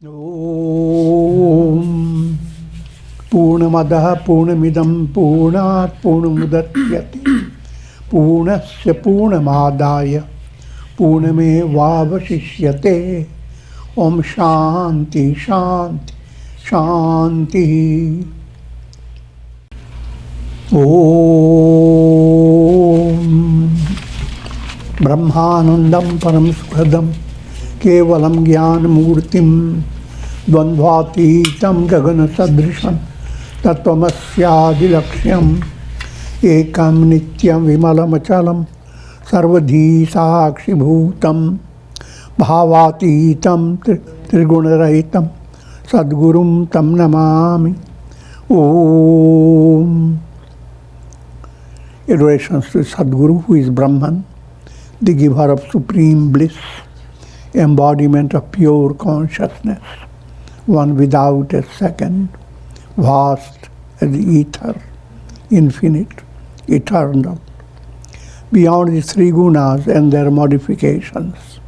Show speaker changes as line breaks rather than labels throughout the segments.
Om Purnamadaha Purnamidam Purnat Purnamudachyate Purnasya Purnamadaya Purnamevavashishyate. Om Shanti Shanti Shanti. Om Brahmanandam Param Sukhadam Kevalam Jnanamurtim Dvandvatitam Gagana Sadrisham Tattvamasyaadilaksham Ekam Nityam Vimalamachalam Sarvadhi Sakshi Bhutam Bhavatitam Trigunarahitam Sadgurum Tam Namami. Om. Adorations to Sadguru, who is Brahman, the giver of supreme bliss, embodiment of pure consciousness, one without a second, vast as the ether, infinite, eternal, beyond the three gunas and their modifications,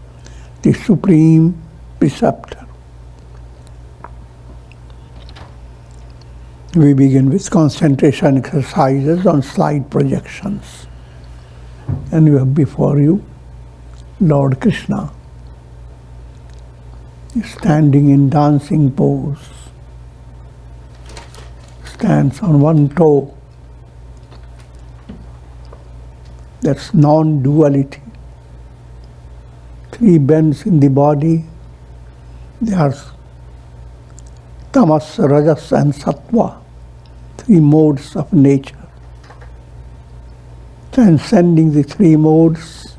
the supreme preceptor. We begin with concentration exercises on slide projections. And you have before you Lord Krishna, standing in dancing pose, stands on one toe. That's non-duality. Three bends in the body. They are tamas, rajas and sattva, three modes of nature. Transcending the three modes,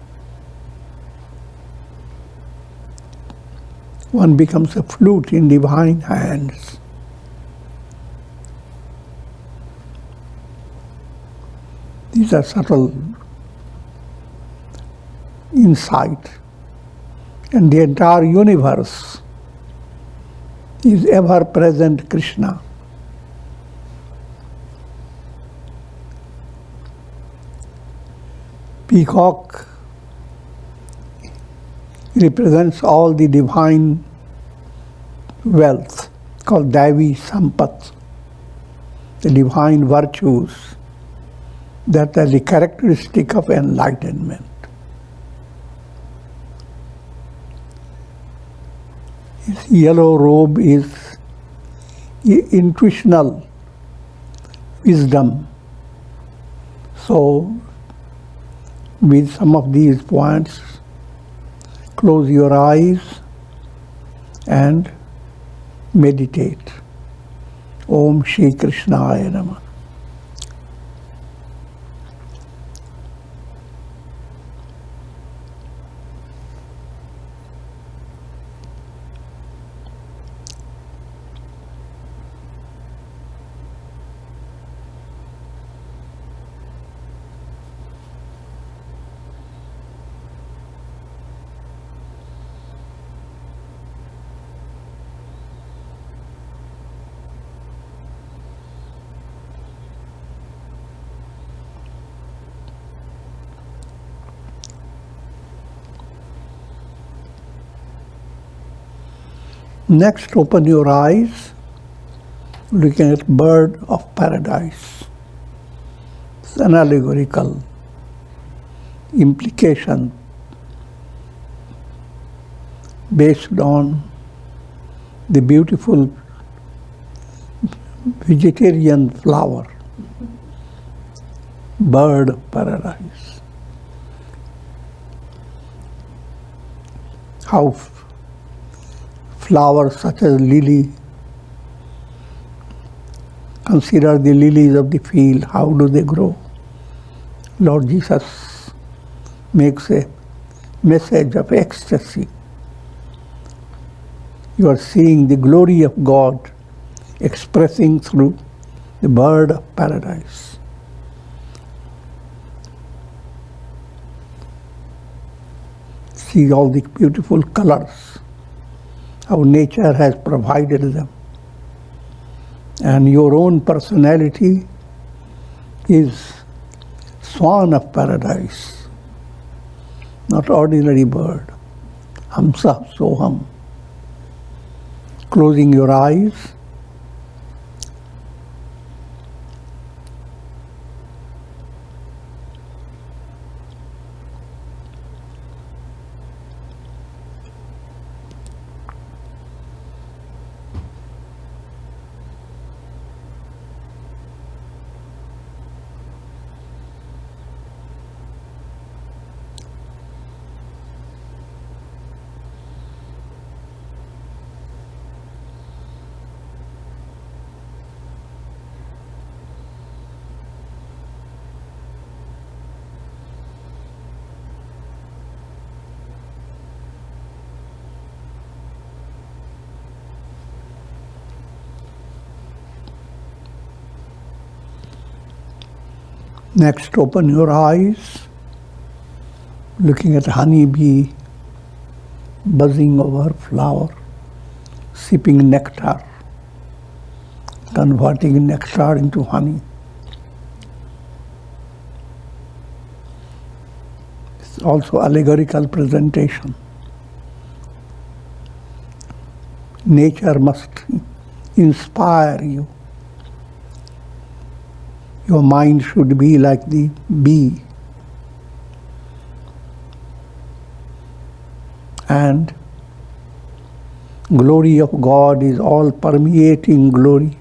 one becomes a flute in divine hands. These are subtle insight. And the entire universe is ever-present Krishna. Peacock represents all the divine wealth called Daivi Sampat, the divine virtues that are the characteristic of enlightenment. His yellow robe is intuitional wisdom. So, with some of these points, close your eyes and meditate. Om Shri Krishnaya Namah. Next, open your eyes, looking at bird of paradise. It's an allegorical implication based on the beautiful vegetarian flower, bird of paradise. How flowers such as lily, consider the lilies of the field, how do they grow? Lord Jesus makes a message of ecstasy. You are seeing the glory of God expressing through the bird of paradise. See all the beautiful colors, how nature has provided them. And your own personality is swan of paradise, not ordinary bird. Hamsa Soham. Closing your eyes. Next, open your eyes, looking at honeybee buzzing over flower, sipping nectar, converting nectar into honey. It's also allegorical presentation. Nature must inspire you. Your mind should be like the bee. And glory of God is all permeating glory.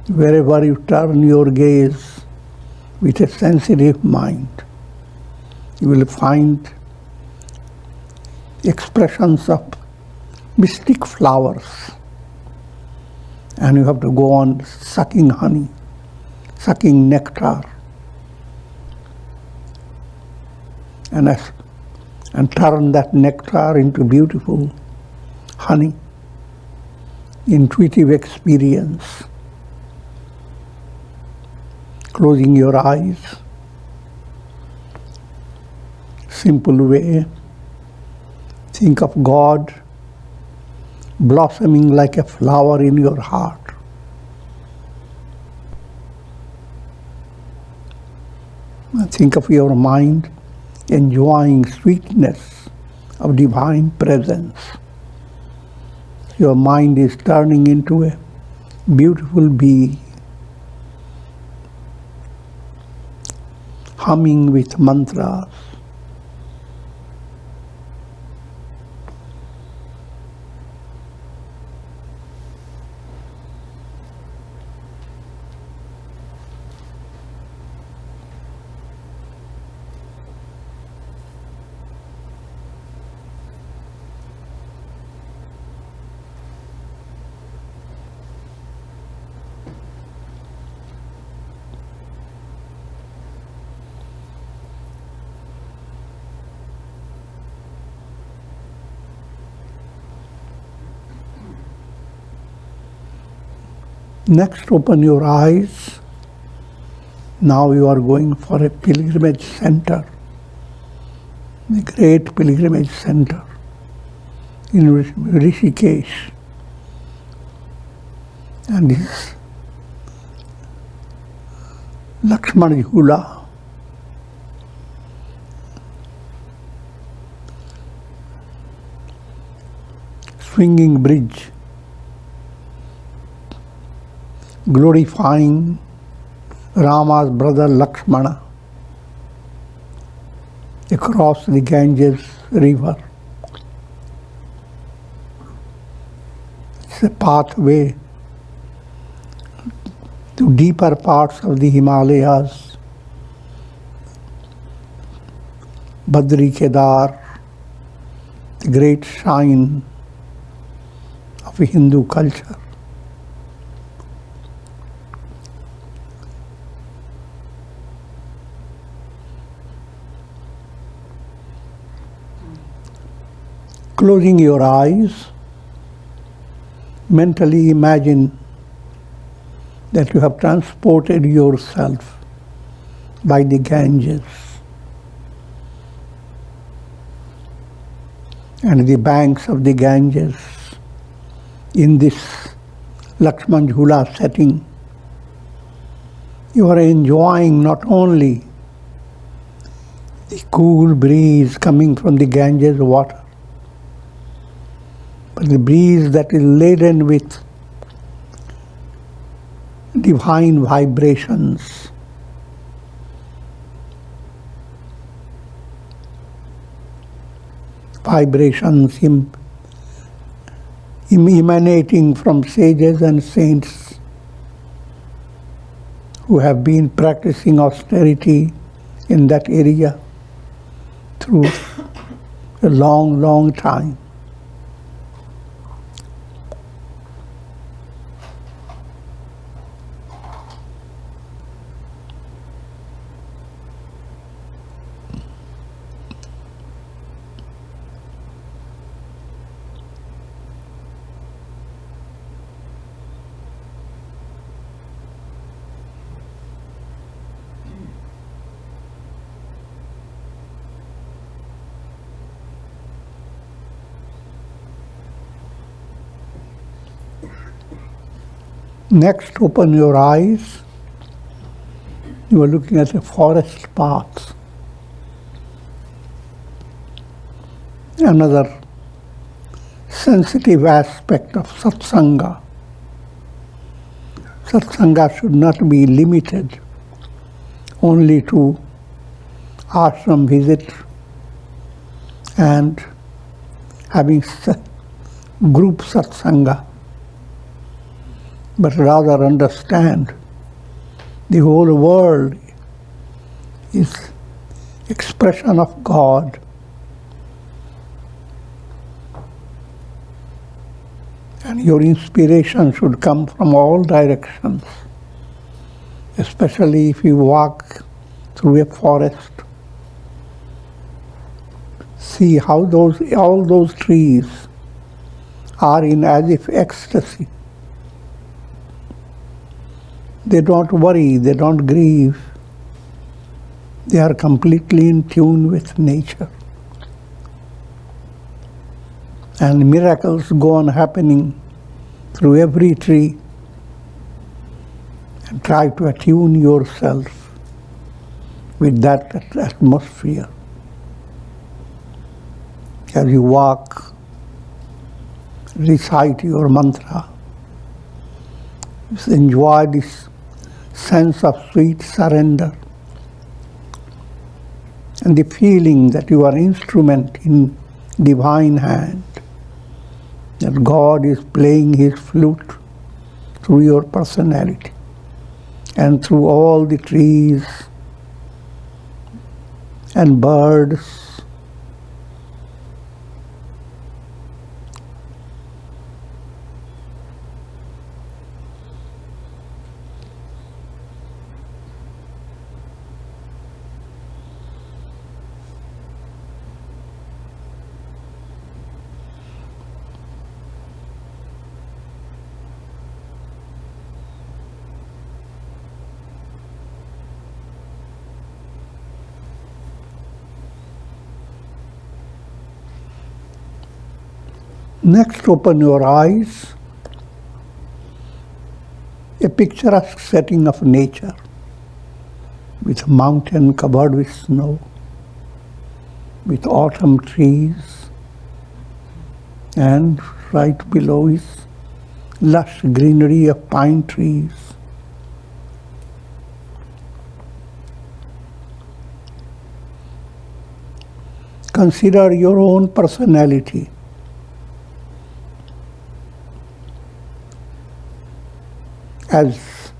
Wherever you turn your gaze with a sensitive mind, you will find expressions of mystic flowers. And you have to go on sucking honey, sucking nectar, and turn that nectar into beautiful honey, intuitive experience. Closing your eyes, simple way, think of God blossoming like a flower in your heart. Think of your mind enjoying sweetness of divine presence. Your mind is turning into a beautiful bee, humming with mantras. Next, open your eyes. Now you are going for a pilgrimage center, the great pilgrimage center in Rishikesh. And this Lakshman Jhula, swinging bridge, glorifying Rama's brother Lakshmana across the Ganges river. It's a pathway to deeper parts of the Himalayas, Badri Kedar, the great shrine of Hindu culture. Closing your eyes, mentally imagine that you have transported yourself by the Ganges and the banks of the Ganges in this Lakshman Jhula setting. You are enjoying not only the cool breeze coming from the Ganges water, but the breeze that is laden with divine vibrations. Vibrations emanating from sages and saints who have been practicing austerity in that area through a long, long time. Next, open your eyes. You are looking at a forest path. Another sensitive aspect of satsanga. Satsanga should not be limited only to ashram visit and having group satsanga, but rather understand the whole world is expression of God. And your inspiration should come from all directions, especially if you walk through a forest. See how all those trees are in as if ecstasy. They don't worry, they don't grieve. They are completely in tune with nature. And miracles go on happening through every tree. And try to attune yourself with that atmosphere. As you walk, recite your mantra. Just enjoy this sense of sweet surrender and the feeling that you are instrument in divine hand, that God is playing His flute through your personality and through all the trees and birds. Next, open your eyes. A picturesque setting of nature with a mountain covered with snow, with autumn trees, and right below is lush greenery of pine trees. Consider your own personality. As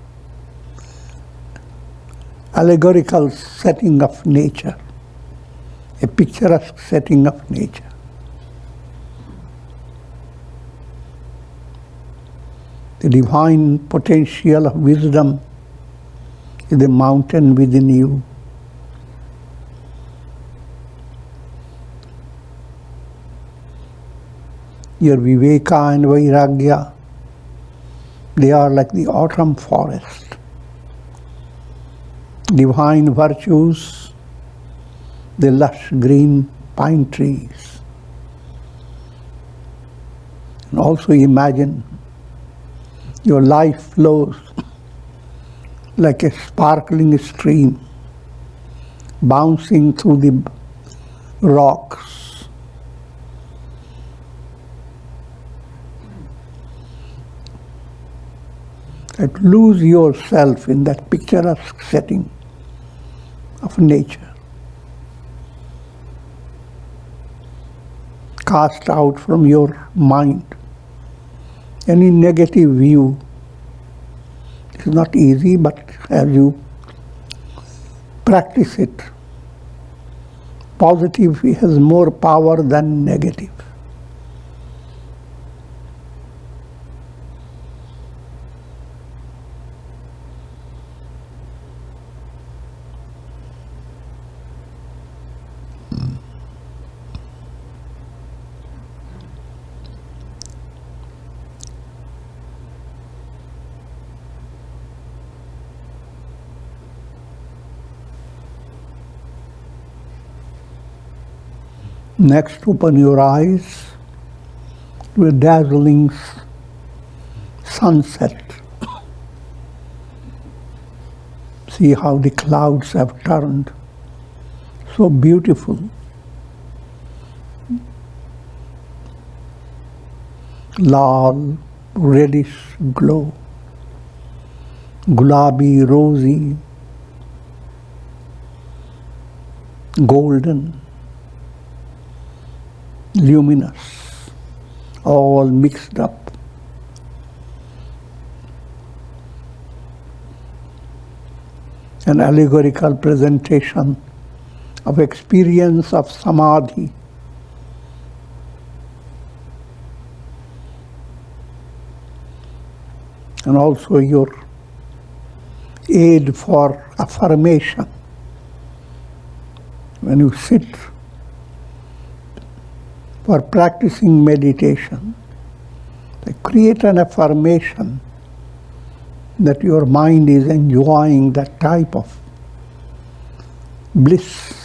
allegorical setting of nature, a picturesque setting of nature. The divine potential of wisdom is the mountain within you. Your viveka and vairagya, they are like the autumn forest. Divine virtues, the lush green pine trees. And also imagine your life flows like a sparkling stream, bouncing through the rocks, that lose yourself in that picturesque setting of nature. Cast out from your mind any negative view. It's not easy, but as you practice it, positive has more power than negative. Next, open your eyes to a dazzling sunset. See how the clouds have turned so beautiful. Lal, reddish glow, gulabi, rosy, golden, luminous, all mixed up. An allegorical presentation of experience of samadhi. And also your aid for affirmation. When you sit for practicing meditation, create an affirmation that your mind is enjoying that type of bliss.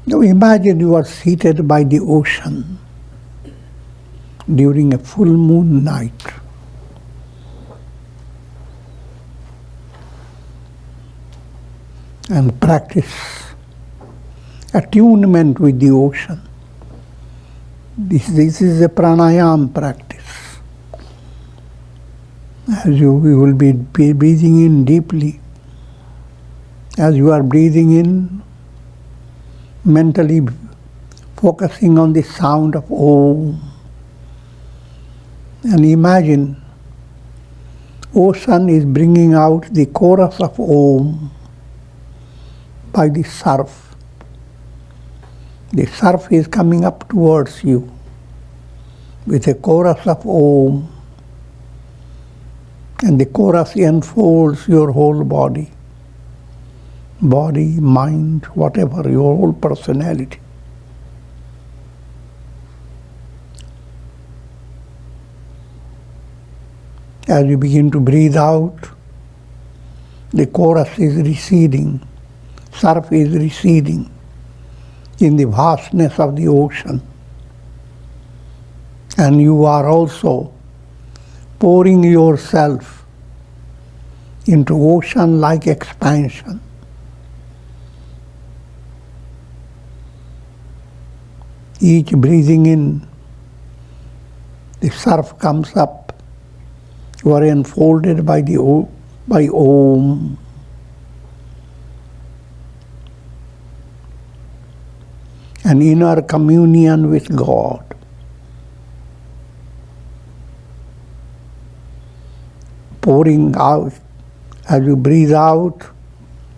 Now imagine you are seated by the ocean during a full moon night. And practice attunement with the ocean. This is a pranayama practice. As you will be breathing in deeply. As you are breathing in, mentally focusing on the sound of Om. And imagine ocean is bringing out the chorus of Om by the surf. The surf is coming up towards you with a chorus of Om. And the chorus enfolds your whole body. Body, mind, whatever, your whole personality. As you begin to breathe out, the chorus is receding, surf is receding in the vastness of the ocean. And you are also pouring yourself into ocean-like expansion. Each breathing in, the surf comes up. You are enfolded by Om. An inner communion with God. Pouring out, as you breathe out,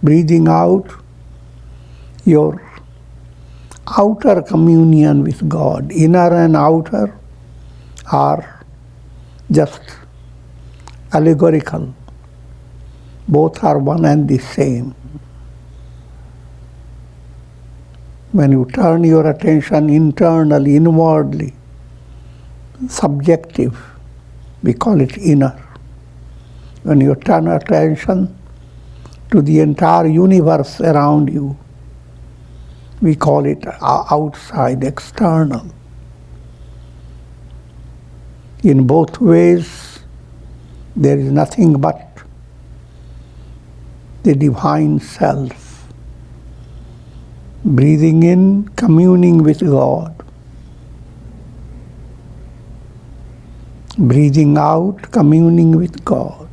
breathing out, your outer communion with God. Inner and outer are just allegorical. Both are one and the same. When you turn your attention internally, inwardly, subjective, we call it inner. when you turn attention to the entire universe around you, we call it outside, external. In both ways, there is nothing but the divine self. Breathing in, communing with God. Breathing out, communing with God.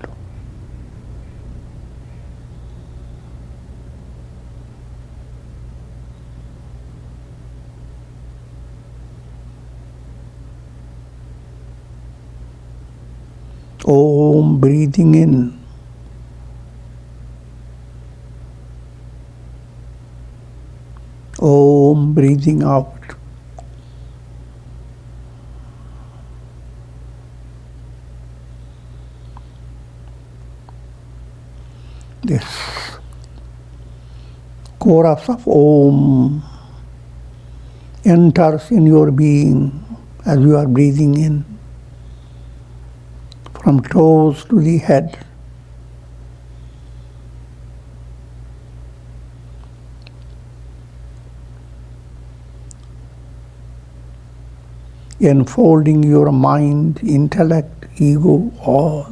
Om, breathing in. Om, breathing out. This chorus of Om enters in your being as you are breathing in, from toes to the head. Enfolding your mind, intellect, ego, all.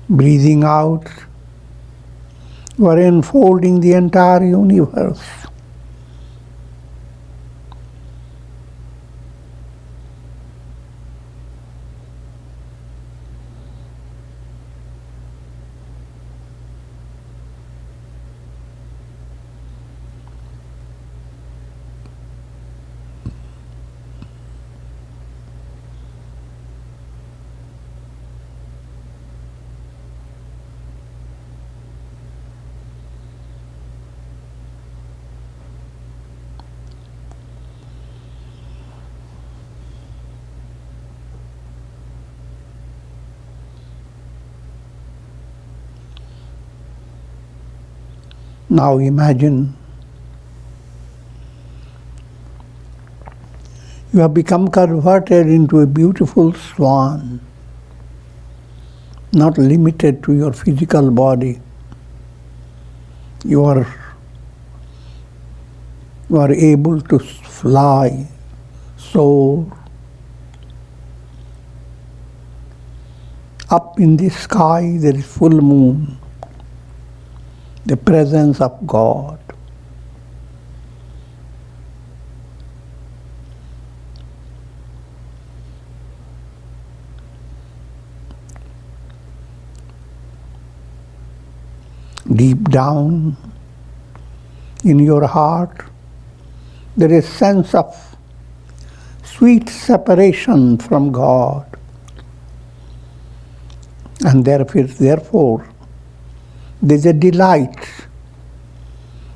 Breathing out, you are enfolding the entire universe. Now imagine you have become converted into a beautiful swan, not limited to your physical body. You are able to fly, soar. Up in the sky there is full moon, the presence of God. Deep down in your heart, there is a sense of sweet separation from God. And therefore, there is a delight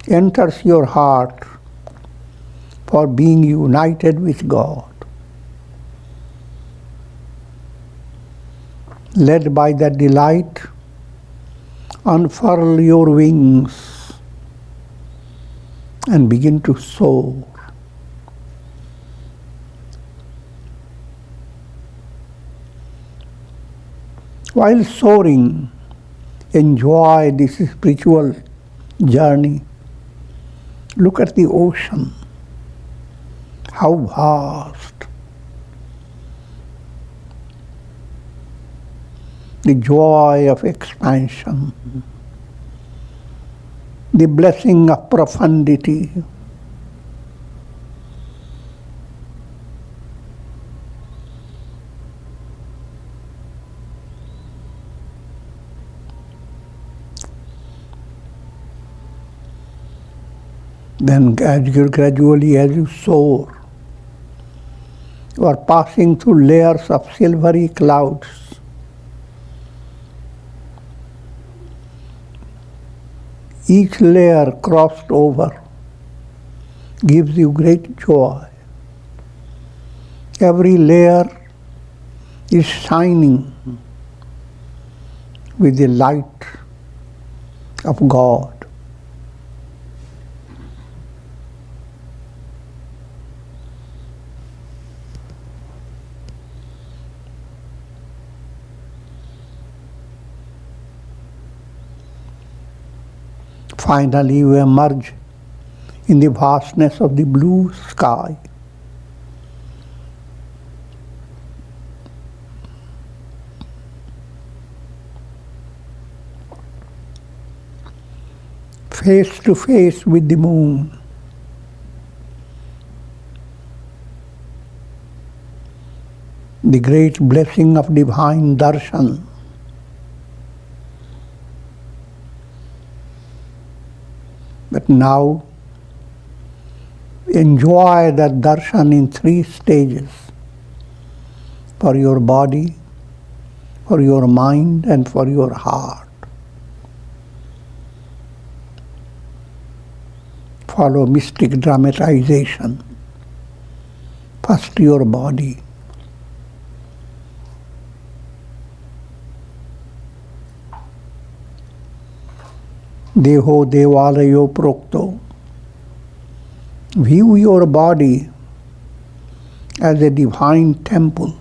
enters your heart for being united with God. Led by that delight, unfurl your wings and begin to soar. While soaring, enjoy this spiritual journey. Look at the ocean. How vast. The joy of expansion. The blessing of profundity. Then gradually as you soar, you are passing through layers of silvery clouds. Each layer crossed over gives you great joy. Every layer is shining with the light of God. Finally, you emerge in the vastness of the blue sky. Face to face with the moon. The great blessing of divine darshan. But now, enjoy that darshan in 3 stages: for your body, for your mind, and for your heart. Follow mystic dramatization. First your body. Deho devalayo prokto. View your body as a divine temple.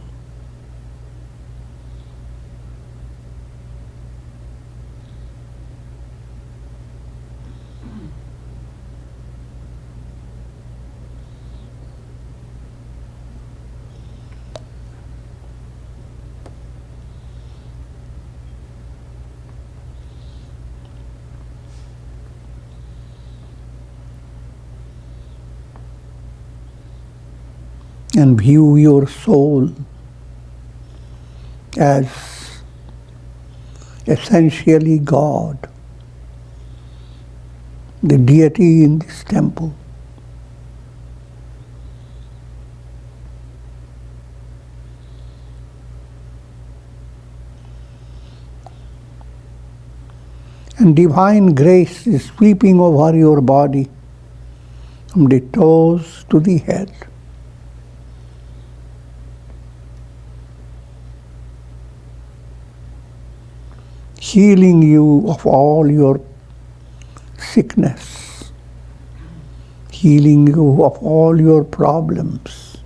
And view your soul as essentially God, the deity in this temple. And divine grace is sweeping over your body from the toes to the head. Healing you of all your sickness, healing you of all your problems.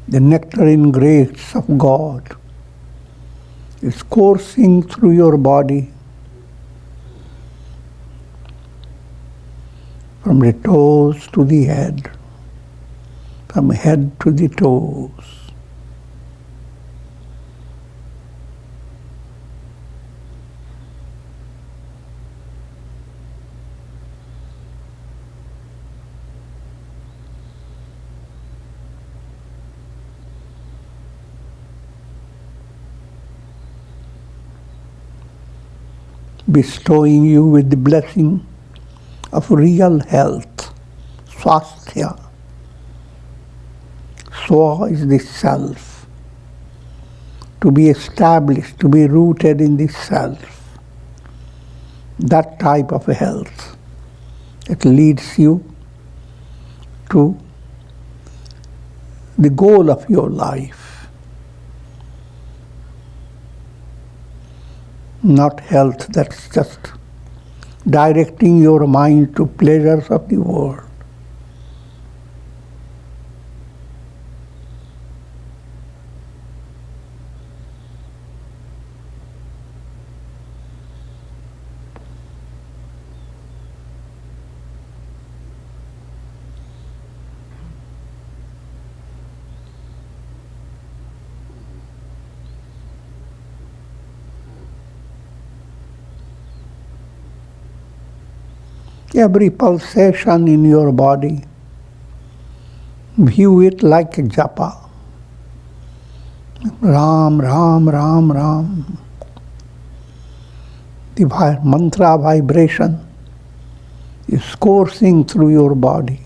The nectarine grace of God is coursing through your body from the toes to the head, from head to the toes. Bestowing you with the blessing of real health, swasthya. Swa is the self, to be established, to be rooted in the self. That type of health, it leads you to the goal of your life. Not health that's just directing your mind to pleasures of the world. Every pulsation in your body, view it like a japa. Ram, Ram, Ram, Ram. The mantra vibration is coursing through your body.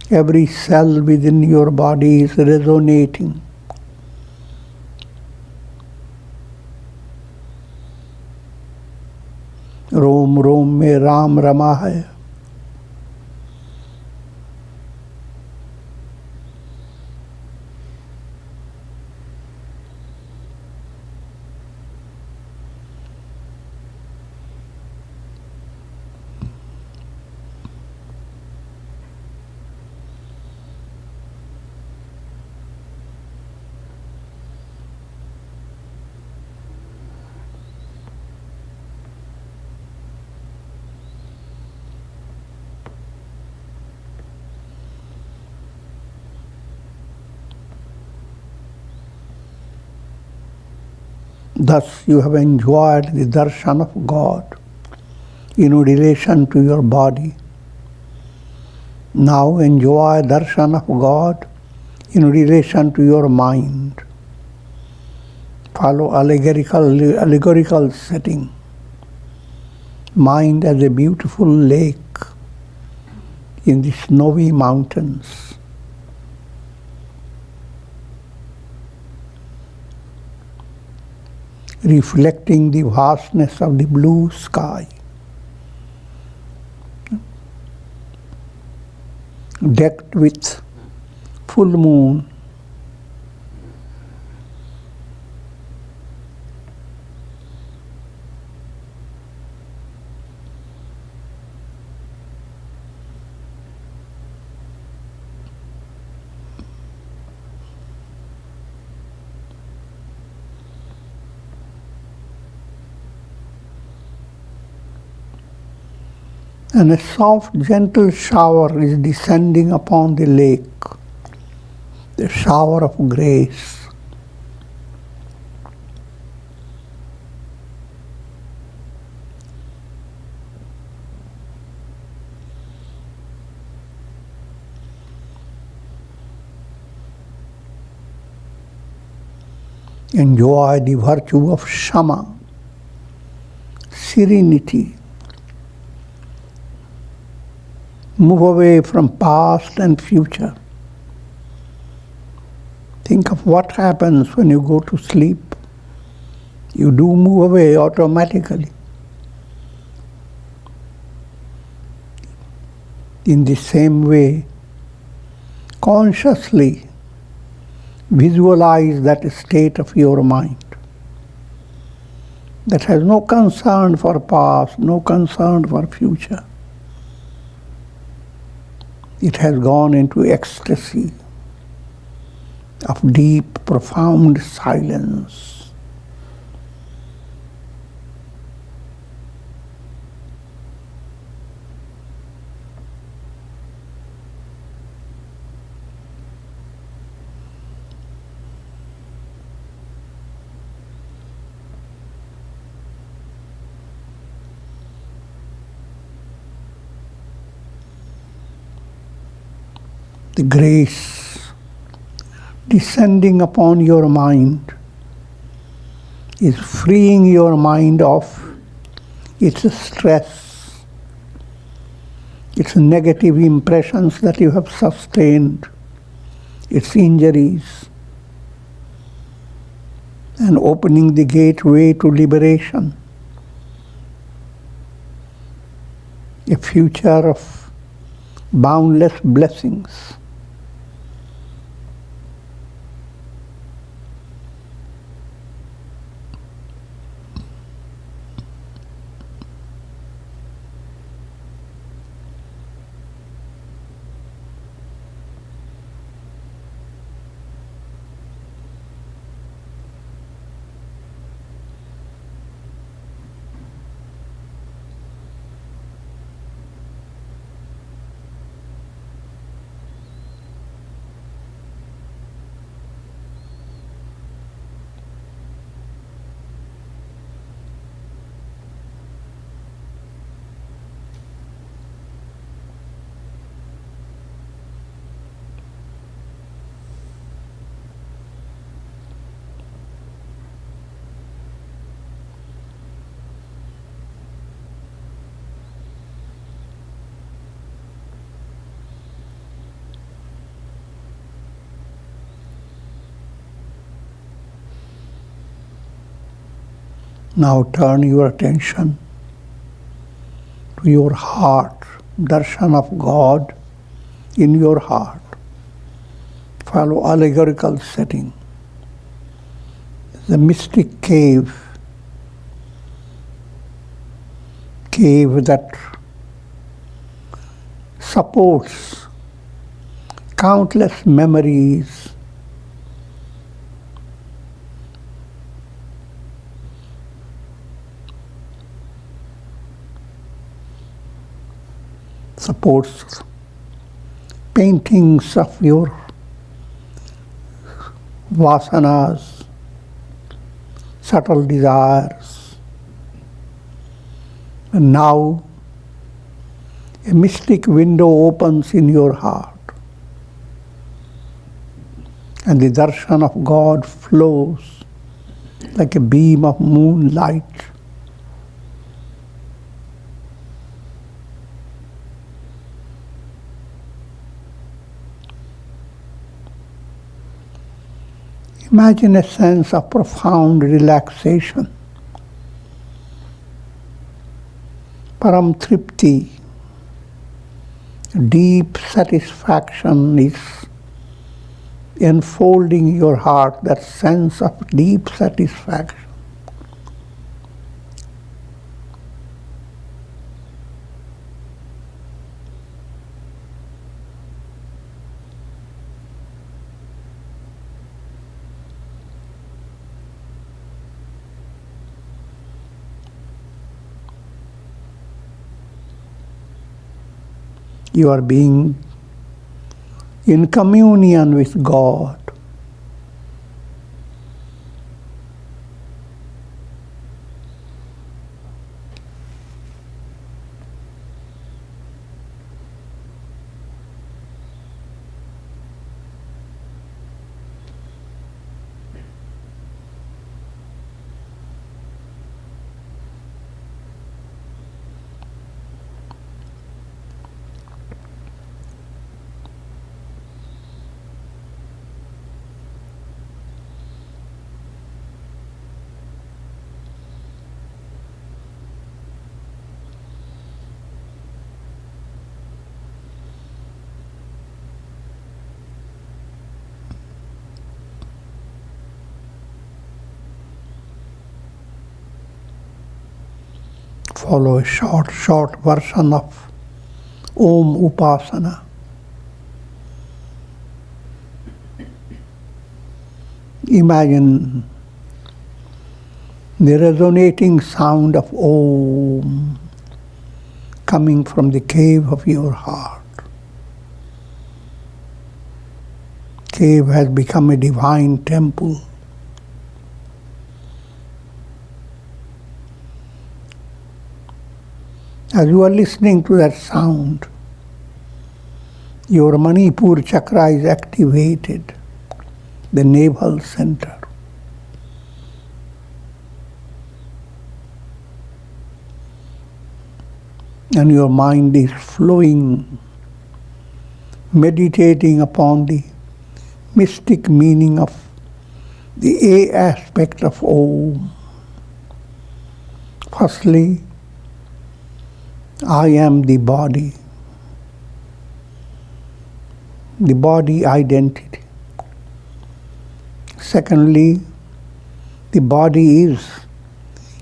Every cell within your body is resonating. रोम रोम में राम रमा है. Thus you have enjoyed the darshan of God in relation to your body. Now enjoy darshan of God in relation to your mind. Follow allegorical setting. Mind as a beautiful lake in the snowy mountains. Reflecting the vastness of the blue sky. Decked with full moon. And a soft, gentle shower is descending upon the lake, the shower of grace. Enjoy the virtue of shama, serenity. Move away from past and future. Think of what happens when you go to sleep. You do move away automatically. In the same way, consciously visualize that state of your mind that has no concern for past, no concern for future. It has gone into ecstasy of deep, profound silence. The grace descending upon your mind is freeing your mind of its stress, its negative impressions that you have sustained, its injuries, and opening the gateway to liberation, a future of boundless blessings. Now turn your attention to your heart, darshan of God in your heart. Follow allegorical setting. The mystic cave that supports countless memories, supports paintings of your vasanas, subtle desires. And now a mystic window opens in your heart, and the darshan of God flows like a beam of moonlight. Imagine a sense of profound relaxation, param tripti, deep satisfaction is enfolding your heart, that sense of deep satisfaction. You are being in communion with God. Follow a short version of Om Upasana. Imagine the resonating sound of Om coming from the cave of your heart. Cave has become a divine temple. As you are listening to that sound, your Manipur chakra is activated, the navel center. And your mind is flowing, meditating upon the mystic meaning of the A aspect of Om. Firstly, I am the body identity. Secondly, the body is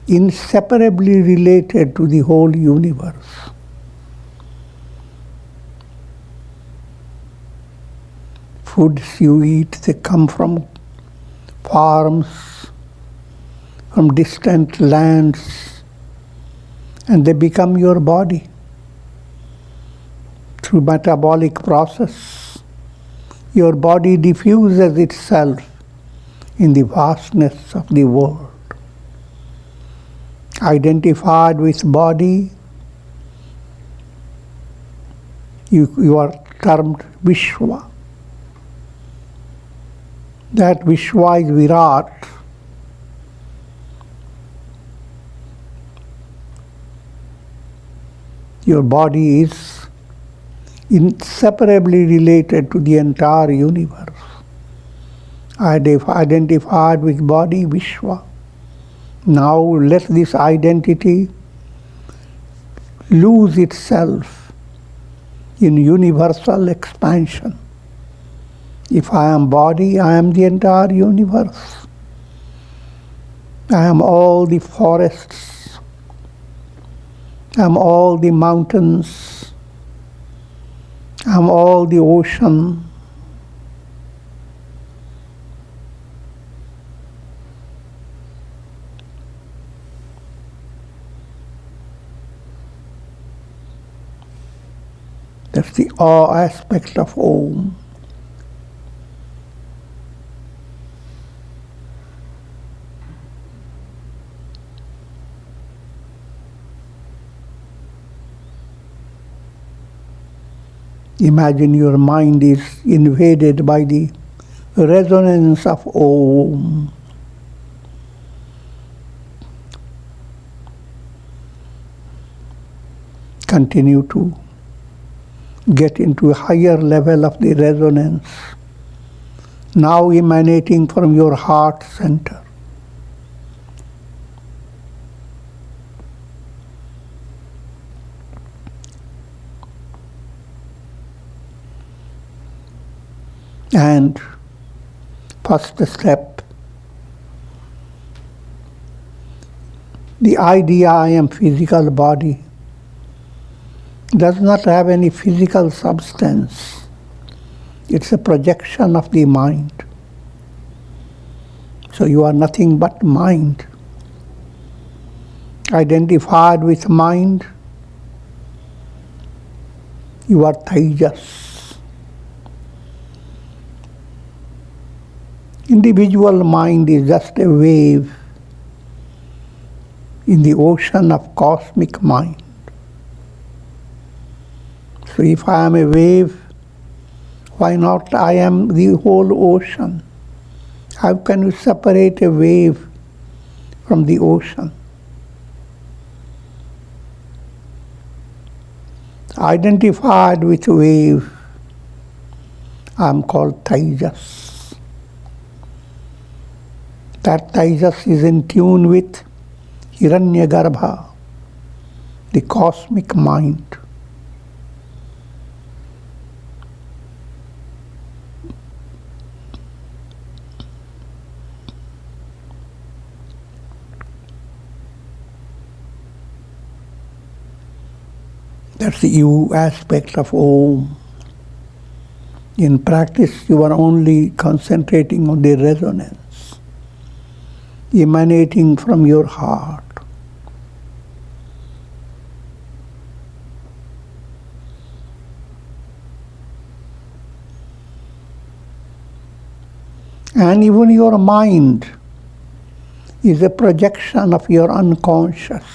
inseparably related to the whole universe. Foods you eat, they come from farms, from distant lands, and they become your body. Through metabolic process, your body diffuses itself in the vastness of the world. Identified with body, you are termed Vishwa. That Vishwa is Virat. Your body is inseparably related to the entire universe. Identified with body, Vishwa. Now let this identity lose itself in universal expansion. If I am body, I am the entire universe. I am all the forests. I am all the mountains. I am all the ocean. That's the awe aspect of Om. Imagine your mind is invaded by the resonance of Om. Continue to get into a higher level of the resonance, now emanating from your heart center. And first step, the idea I am physical body does not have any physical substance. It's a projection of the mind. So you are nothing but mind. Identified with mind, you are Tejas. Individual mind is just a wave in the ocean of cosmic mind. So if I am a wave, why not I am the whole ocean? How can you separate a wave from the ocean? Identified with wave, I am called Tejas. That Tejas is in tune with Hiranyagarbha, the cosmic mind. That's the you aspect of Om. In practice, you are only concentrating on the resonance emanating from your heart. And even your mind is a projection of your unconscious,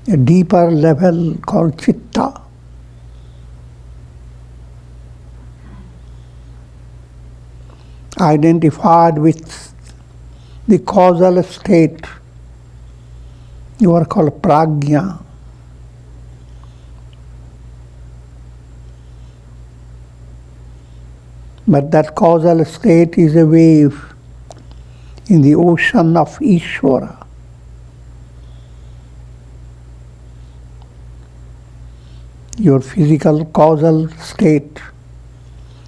a deeper level called Chitta. Identified with the causal state, you are called Prajna. But that causal state is a wave in the ocean of Ishvara. Your physical causal state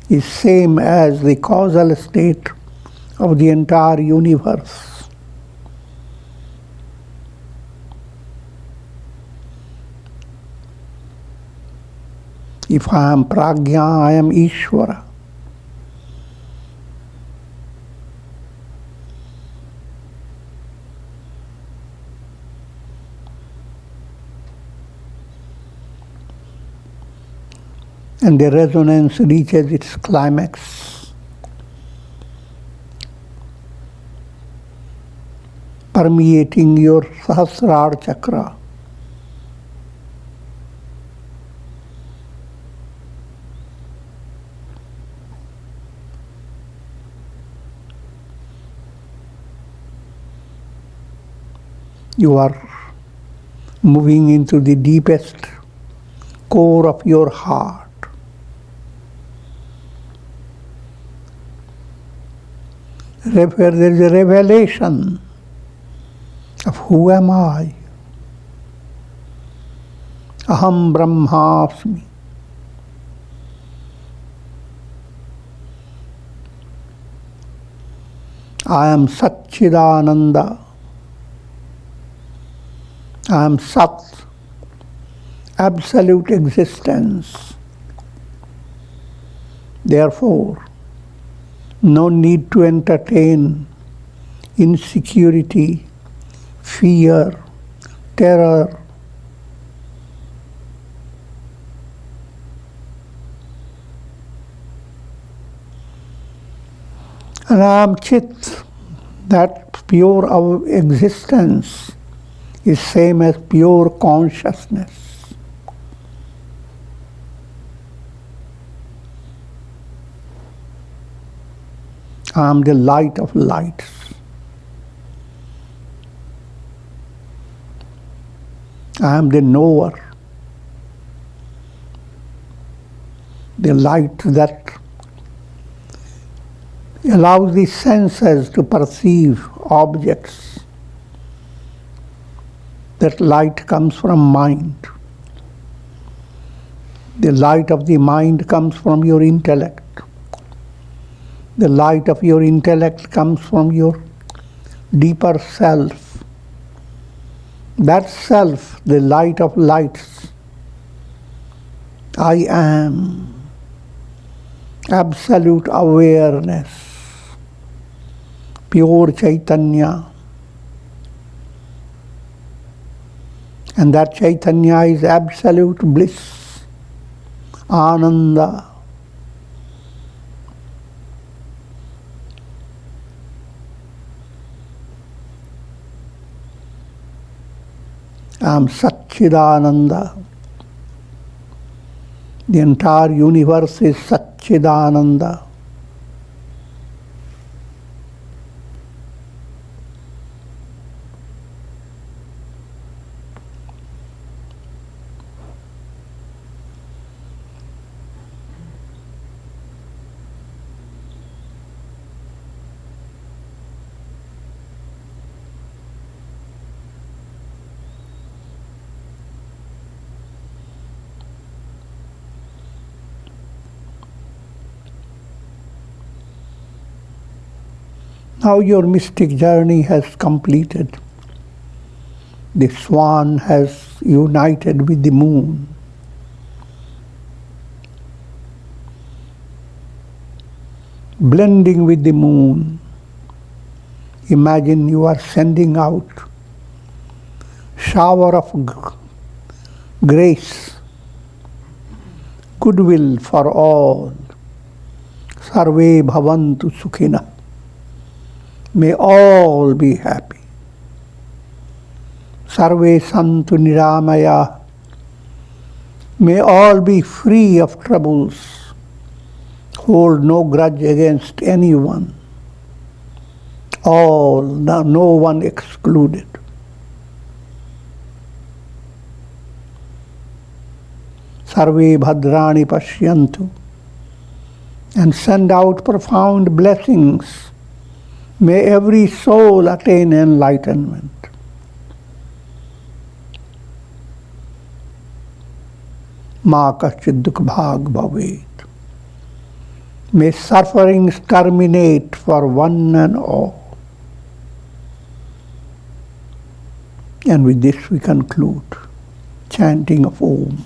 is same as the causal state of the entire universe. If I am Prajna, I am Ishvara. And the resonance reaches its climax, permeating your Sahasrara chakra. You are moving into the deepest core of your heart. Where there is a revelation of who am I. Aham Brahmasmi. I am Satchidananda. I am Sat, absolute existence. Therefore, no need to entertain insecurity, fear, terror. And I am Chit, that pure of existence is same as pure consciousness. I am the light of lights. I am the knower. The light that allows the senses to perceive objects. That light comes from mind. The light of the mind comes from your intellect. The light of your intellect comes from your deeper self. That self, the light of lights, I am, absolute awareness, pure Chaitanya. And that Chaitanya is absolute bliss, Ananda. I am Satchidananda. The entire universe is Satchidananda. Now your mystic journey has completed. The swan has united with the moon. Blending with the moon, imagine you are sending out shower of grace, goodwill for all. Sarve bhavantu sukhina. May all be happy. Sarve santu niramaya. May all be free of troubles. Hold no grudge against anyone. All, no one excluded. Sarve bhadrani pashyantu. And send out profound blessings. May every soul attain enlightenment. Ma kaschid dukh bhag bhavet. May sufferings terminate for one and all. And with this we conclude. Chanting of Om.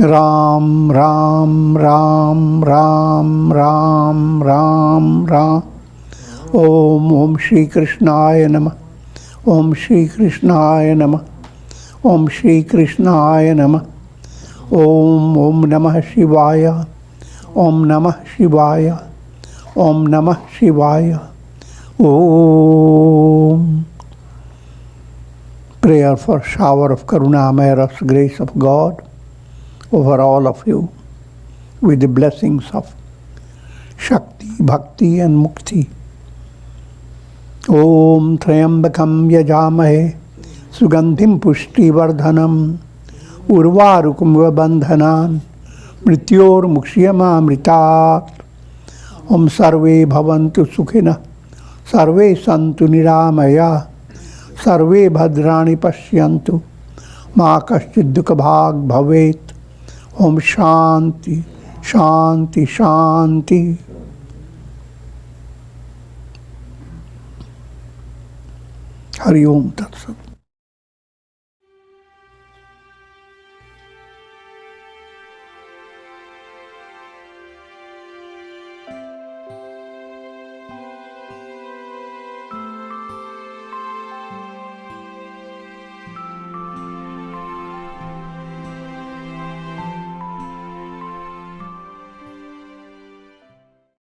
Ram, Ram, Ram, Ram, Ram, Ram, Ram. Om Shri Krishnaya Namah. Om Shri Krishnaya Namah. Om Shri Krishnaya Namah. Om Namah Shivaya. Om Namah Shivaya. Om Namah Shivaya. Om. Prayer for shower of Karuna, Ras, grace of God over all of you, with the blessings of Shakti, Bhakti and Mukti. Om Trayambakam Yajamahe Sugandhim Pushti Vardhanam Urvarukum Vabandhanan Mrityor Mukshiyama Mritat. Om Sarve Bhavantu Sukhina Sarve Santu Niramaya Sarve Bhadrani Pashyantu Ma Kaschid Dukha Bhag Bhavet. Om Shanti, Shanti, Shanti. Hari Om Tat Sat.